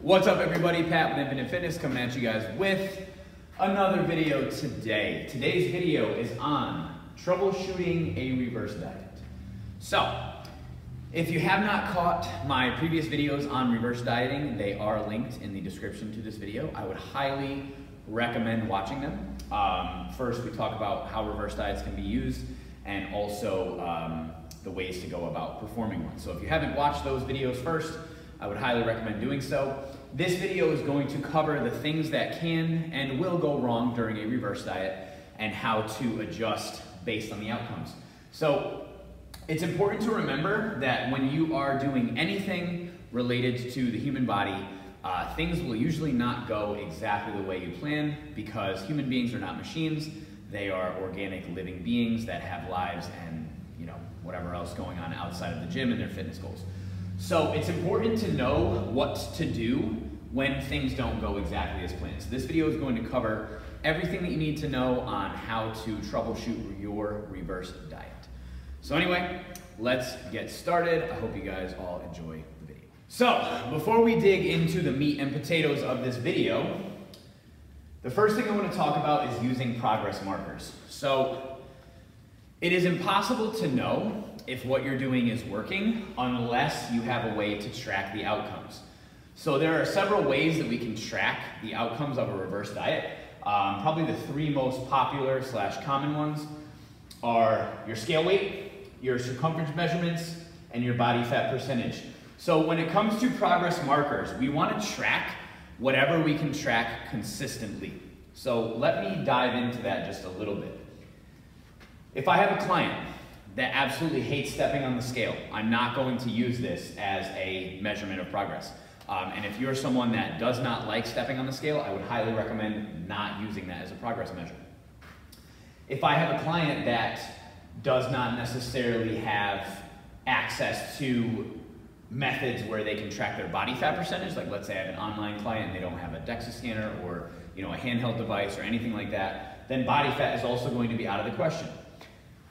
What's up everybody, Pat with Infinite Fitness coming at you guys with another video today. Today's video is on troubleshooting a reverse diet. So, if you have not caught my previous videos on reverse dieting, they are linked in the description to this video. I would highly recommend watching them. First, we talk about how reverse diets can be used and also the ways to go about performing one. So if you haven't watched those videos first, I would highly recommend doing so. This video is going to cover the things that can and will go wrong during a reverse diet and how to adjust based on the outcomes. So it's important to remember that when you are doing anything related to the human body, things will usually not go exactly the way you plan because human beings are not machines. They are organic living beings that have lives and whatever else going on outside of the gym and their fitness goals. So it's important to know what to do when things don't go exactly as planned. So this video is going to cover everything that you need to know on how to troubleshoot your reverse diet. So anyway, let's get started. I hope you guys all enjoy the video. So before we dig into the meat and potatoes of this video, the first thing I want to talk about is using progress markers. So it is impossible to know if what you're doing is working unless you have a way to track the outcomes. So there are several ways that we can track the outcomes of a reverse diet. Probably the three most popular / common ones are your scale weight, your circumference measurements, and your body fat percentage. So when it comes to progress markers, we want to track whatever we can track consistently. So let me dive into that just a little bit. If I have a client that absolutely hates stepping on the scale, I'm not going to use this as a measurement of progress. And if you're someone that does not like stepping on the scale, I would highly recommend not using that as a progress measure. If I have a client that does not necessarily have access to methods where they can track their body fat percentage, like let's say I have an online client and they don't have a DEXA scanner or a handheld device or anything like that, then body fat is also going to be out of the question.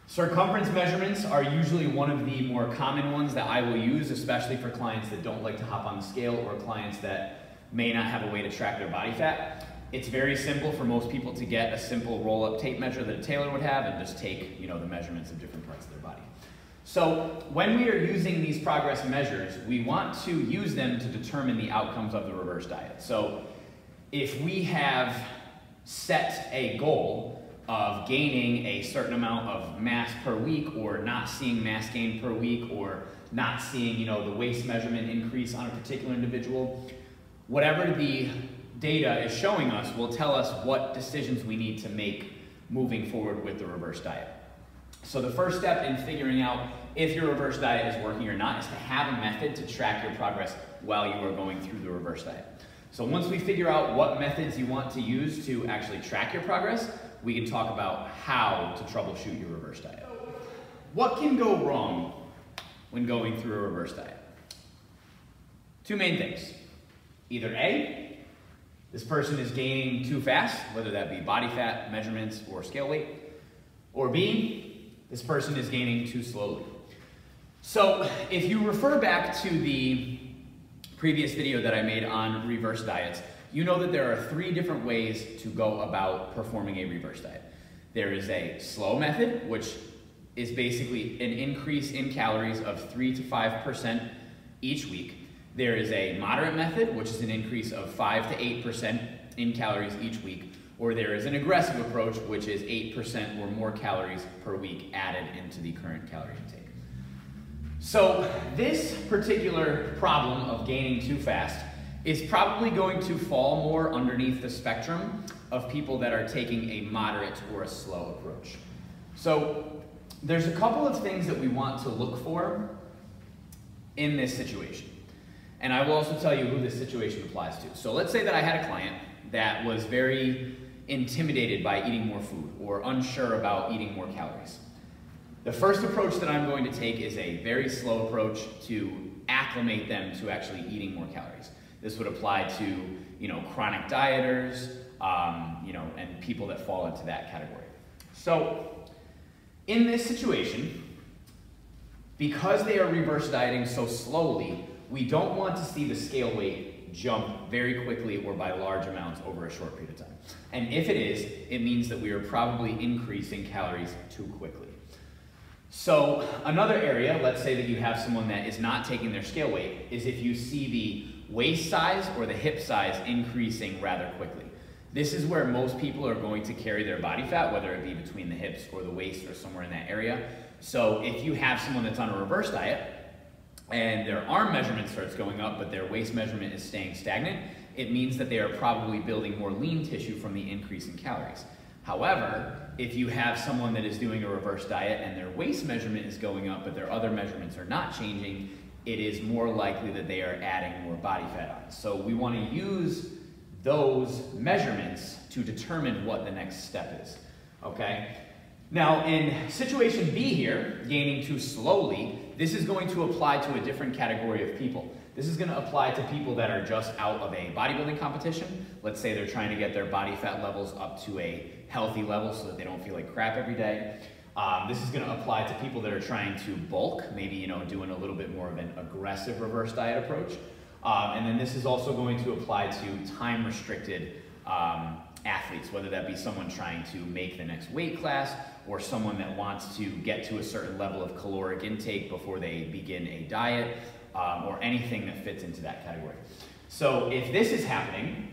Circumference measurements are usually one of the more common ones that I will use, especially for clients that don't like to hop on the scale or clients that may not have a way to track their body fat. It's very simple for most people to get a simple roll-up tape measure that a tailor would have and just take the measurements of different parts of their body. So when we are using these progress measures, we want to use them to determine the outcomes of the reverse diet. So if we have set a goal of gaining a certain amount of mass per week or not seeing mass gain per week or not seeing the waist measurement increase on a particular individual, whatever the data is showing us will tell us what decisions we need to make moving forward with the reverse diet. So the first step in figuring out if your reverse diet is working or not is to have a method to track your progress while you are going through the reverse diet. So once we figure out what methods you want to use to actually track your progress, we can talk about how to troubleshoot your reverse diet. What can go wrong when going through a reverse diet? Two main things. Either A, this person is gaining too fast, whether that be body fat measurements or scale weight, or B, this person is gaining too slowly. So if you refer back to the previous video that I made on reverse diets, you know that there are three different ways to go about performing a reverse diet. There is a slow method, which is basically an increase in calories of 3 to 5% each week. There is a moderate method, which is an increase of 5 to 8% in calories each week. Or there is an aggressive approach, which is 8% or more calories per week added into the current calorie intake. So this particular problem of gaining too fast is probably going to fall more underneath the spectrum of people that are taking a moderate or a slow approach. So there's a couple of things that we want to look for in this situation. And I will also tell you who this situation applies to. So let's say that I had a client that was very intimidated by eating more food or unsure about eating more calories. The first approach that I'm going to take is a very slow approach to acclimate them to actually eating more calories. This would apply to, chronic dieters, and people that fall into that category. So in this situation, because they are reverse dieting so slowly, we don't want to see the scale weight jump very quickly or by large amounts over a short period of time. And if it is, it means that we are probably increasing calories too quickly. So another area, let's say that you have someone that is not taking their scale weight, is if you see the waist size or the hip size increasing rather quickly. This is where most people are going to carry their body fat, whether it be between the hips or the waist or somewhere in that area. So if you have someone that's on a reverse diet and their arm measurement starts going up, but their waist measurement is staying stagnant, it means that they are probably building more lean tissue from the increase in calories. However, if you have someone that is doing a reverse diet and their waist measurement is going up, but their other measurements are not changing, it is more likely that they are adding more body fat on. So we want to use those measurements to determine what the next step is, okay? Now, in situation B here, gaining too slowly, this is going to apply to a different category of people. This is going to apply to people that are just out of a bodybuilding competition. Let's say they're trying to get their body fat levels up to a healthy level so that they don't feel like crap every day. This is going to apply to people that are trying to bulk, maybe doing a little bit more of an aggressive reverse diet approach. And then this is also going to apply to time-restricted athletes, whether that be someone trying to make the next weight class or someone that wants to get to a certain level of caloric intake before they begin a diet, or anything that fits into that category. So if this is happening,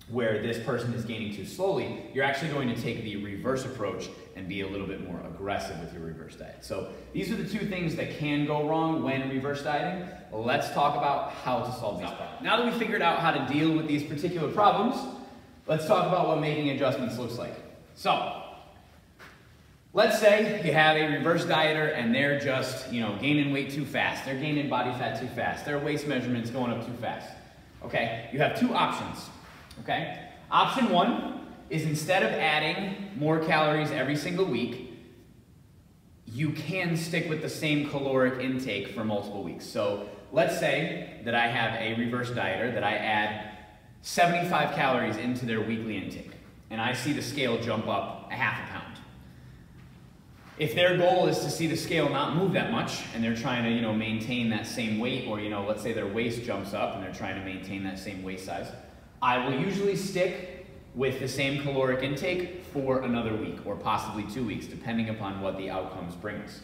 where this person is gaining too slowly, you're actually going to take the reverse approach and be a little bit more aggressive with your reverse diet. So these are the two things that can go wrong when reverse dieting. Let's talk about how to solve these problems. Now that we figured out how to deal with these particular problems, let's talk about what making adjustments looks like. So let's say you have a reverse dieter and they're just, gaining weight too fast. They're gaining body fat too fast. Their waist measurement's going up too fast. Okay, you have two options. Okay, option one is instead of adding more calories every single week, you can stick with the same caloric intake for multiple weeks. So let's say that I have a reverse dieter that I add 75 calories into their weekly intake, and I see the scale jump up a half a pound. If their goal is to see the scale not move that much, and they're trying to, maintain that same weight, or, let's say their waist jumps up and they're trying to maintain that same waist size, I will usually stick with the same caloric intake for another week, or possibly 2 weeks, depending upon what the outcomes bring us.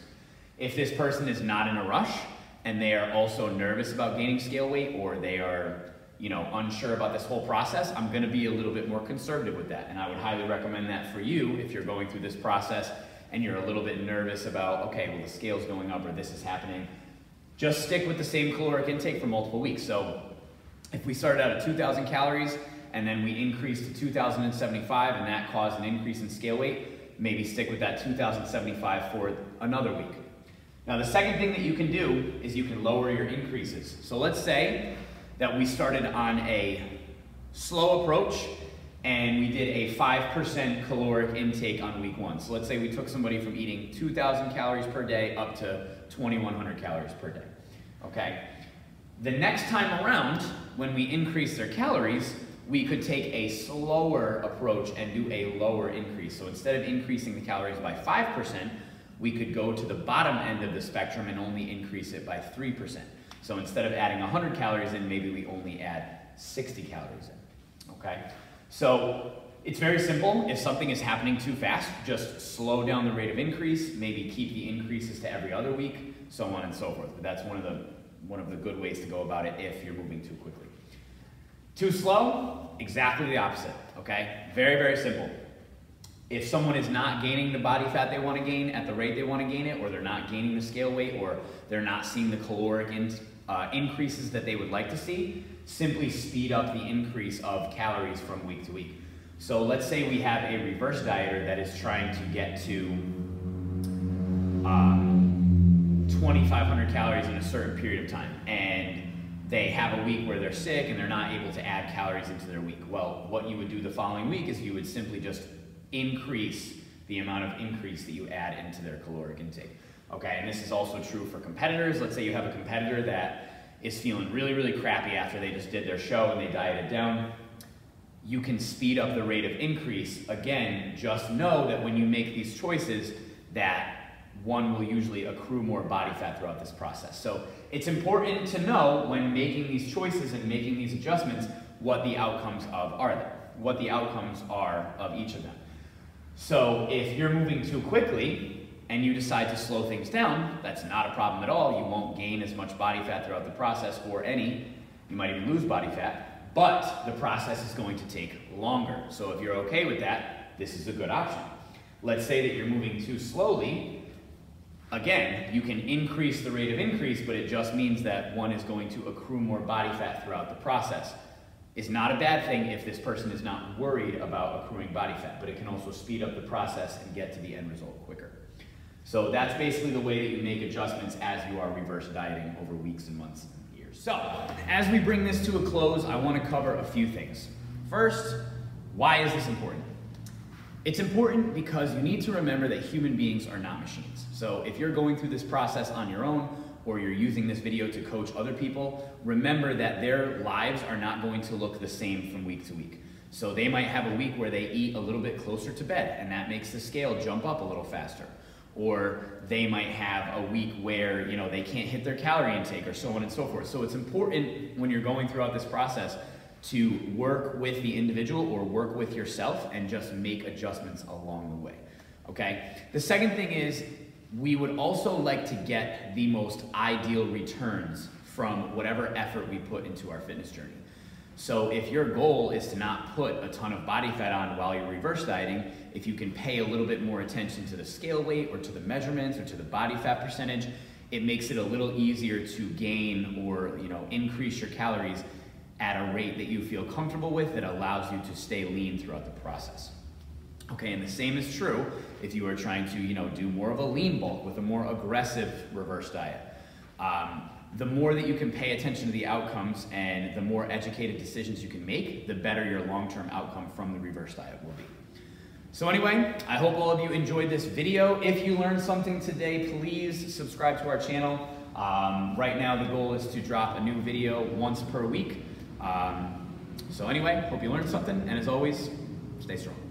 If this person is not in a rush, and they are also nervous about gaining scale weight, or they are, unsure about this whole process, I'm gonna be a little bit more conservative with that. And I would highly recommend that for you if you're going through this process and you're a little bit nervous about, okay, well, the scale's going up or this is happening. Just stick with the same caloric intake for multiple weeks. So if we started out at 2,000 calories and then we increased to 2,075 and that caused an increase in scale weight, maybe stick with that 2,075 for another week. Now, the second thing that you can do is you can lower your increases. So let's say that we started on a slow approach and we did a 5% caloric intake on week one. So let's say we took somebody from eating 2,000 calories per day up to 2,100 calories per day, okay? The next time around, when we increase their calories, we could take a slower approach and do a lower increase. So instead of increasing the calories by 5%, we could go to the bottom end of the spectrum and only increase it by 3%. So instead of adding 100 calories in, maybe we only add 60 calories in, okay? So it's very simple. If something is happening too fast, just slow down the rate of increase, maybe keep the increases to every other week, so on and so forth. But that's one of the good ways to go about it if you're moving too quickly. Too slow, exactly the opposite, okay? Very, very simple. If someone is not gaining the body fat they want to gain at the rate they want to gain it, or they're not gaining the scale weight, or they're not seeing the caloric increases that they would like to see, simply speed up the increase of calories from week to week. So let's say we have a reverse dieter that is trying to get to 2,500 calories in a certain period of time, and they have a week where they're sick and they're not able to add calories into their week. Well, what you would do the following week is you would simply just increase the amount of increase that you add into their caloric intake. Okay, and this is also true for competitors. Let's say you have a competitor that is feeling really, really crappy after they just did their show and they dieted down. You can speed up the rate of increase. Again, just know that when you make these choices, that one will usually accrue more body fat throughout this process. So it's important to know when making these choices and making these adjustments what the outcomes are of each of them. So if you're moving too quickly and you decide to slow things down, that's not a problem at all. You won't gain as much body fat throughout the process, or any. You might even lose body fat, but the process is going to take longer. So if you're okay with that, this is a good option. Let's say that you're moving too slowly. Again, you can increase the rate of increase, but it just means that one is going to accrue more body fat throughout the process. It's not a bad thing if this person is not worried about accruing body fat, but it can also speed up the process and get to the end result quicker. So that's basically the way that you make adjustments as you are reverse dieting over weeks and months and years. So as we bring this to a close, I want to cover a few things. First, why is this important? It's important because you need to remember that human beings are not machines. So if you're going through this process on your own, or you're using this video to coach other people, remember that their lives are not going to look the same from week to week. So they might have a week where they eat a little bit closer to bed, and that makes the scale jump up a little faster. Or they might have a week where, you know, they can't hit their calorie intake, or so on and so forth. So it's important when you're going throughout this process to work with the individual or work with yourself and just make adjustments along the way, okay? The second thing is, we would also like to get the most ideal returns from whatever effort we put into our fitness journey. So if your goal is to not put a ton of body fat on while you're reverse dieting, if you can pay a little bit more attention to the scale weight or to the measurements or to the body fat percentage, it makes it a little easier to gain or, you know, increase your calories at a rate that you feel comfortable with that allows you to stay lean throughout the process. Okay, and the same is true if you are trying to, you know, do more of a lean bulk with a more aggressive reverse diet. The more that you can pay attention to the outcomes and the more educated decisions you can make, the better your long-term outcome from the reverse diet will be. So anyway, I hope all of you enjoyed this video. If you learned something today, please subscribe to our channel. Right now the goal is to drop a new video once per week. So anyway, hope you learned something, and as always, stay strong.